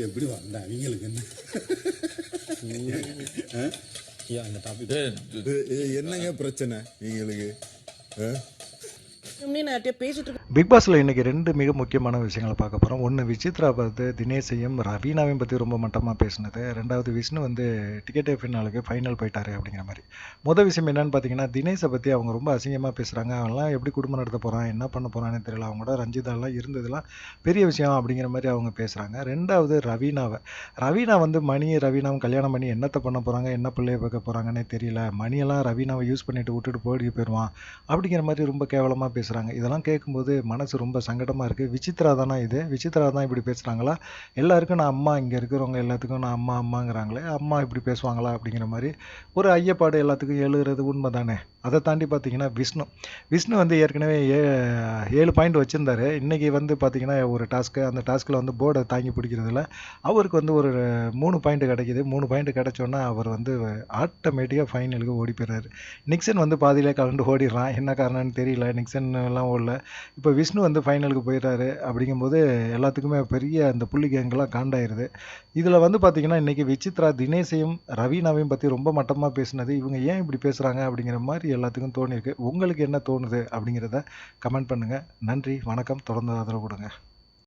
எப்படி வந்தா அவங்களுக்கு என்ன அந்த டாபிக் என்னங்க பிரச்சனை நீங்களுக்கு? பிக் பாஸில் இன்றைக்கி 2 மிக முக்கியமான விஷயங்களை பார்க்க போகிறோம். ஒன்று விசித்ரா பார்த்து தினேஷையும் ரவீனாவையும் பற்றி ரொம்ப மட்டமாக பேசினது. ரெண்டாவது விஷ்ணு வந்து டிக்கெட் ஃபினாலுக்கு ஃபைனல் போயிட்டாரு அப்படிங்கிற மாதிரி. மொதல் விஷயம் என்னென்னு பார்த்தீங்கன்னா, தினேஷை பற்றி அவங்க ரொம்ப அசிங்கமாக பேசுகிறாங்க. அவன்லாம் எப்படி குடும்பம் நடத்த போகிறான், என்ன பண்ண போகிறான்னு தெரியல, அவங்களோட ரஞ்சிதாலாம் இருந்ததுலாம் பெரிய விஷயம் அப்படிங்கிற மாதிரி அவங்க பேசுகிறாங்க. ரெண்டாவது ரவீனா வந்து ரவீனாவும் கல்யாணம் பண்ணி என்னத்தை பண்ண போகிறாங்க, என்ன பிள்ளைய பார்க்க போகிறாங்கன்னே தெரியல. மணியெல்லாம் ரவீனாவை யூஸ் பண்ணிவிட்டு விட்டுட்டு போயிடுவான் அப்படிங்கிற மாதிரி ரொம்ப கேவலமாக பேசுகிறாங்க. இதெல்லாம் கேட்கும்போது மனசு ரொம்ப சங்கடமாக இருக்குது. விசித்ரா தான் இப்படி பேசுகிறாங்களா? எல்லாருக்கும் நான் அம்மா, இங்கே இருக்கிறவங்க எல்லாத்துக்கும் நான் அம்மாங்கிறாங்களே, அம்மா இப்படி பேசுவாங்களா அப்படிங்கிற மாதிரி ஒரு ஐயப்பாடு எல்லாத்துக்கும் எழுகிறது உண்மை தானே. அதை தாண்டி பார்த்தீங்கன்னா விஷ்ணு வந்து ஏற்கனவே 7 பாயிண்ட் வச்சுருந்தாரு. இன்றைக்கி வந்து பார்த்திங்கன்னா ஒரு அந்த டாஸ்கில் வந்து போர்டை தாங்கி பிடிக்கிறதுல அவருக்கு வந்து ஒரு 3 பாயிண்ட் கிடைக்கிது. 3 பாயிண்ட் கிடைச்சோன்னா அவர் வந்து ஆட்டோமேட்டிக்காக ஃபைனலுக்கு ஓடி போயிடுறாரு. நிக்சன் வந்து பாதியிலே கலந்து ஓடிடுறான். என்ன காரணம்னு தெரியல. நிக்சன் எல்லாம் ஓடல. இப்போ விஷ்ணு வந்து ஃபைனலுக்கு போயிடுறாரு. அப்படிங்கும்போது எல்லாத்துக்குமே பெரிய அந்த புள்ளி கேங்கெல்லாம் காண்டாயிருது. இதில் வந்து பார்த்திங்கன்னா இன்றைக்கி விசித்ரா தினேஷையும் ரவீனாவையும் பற்றி ரொம்ப மட்டமாக பேசினது, இவங்க ஏன் இப்படி பேசுகிறாங்க அப்படிங்கிற மாதிரி எல்லாத்துக்கும் தோணியிருக்கு. உங்களுக்கு என்ன தோணுது அப்படிங்கிறத கமெண்ட் பண்ணுங்கள். நன்றி, வணக்கம். தொடர்ந்து ஆதரவு கொடுங்க.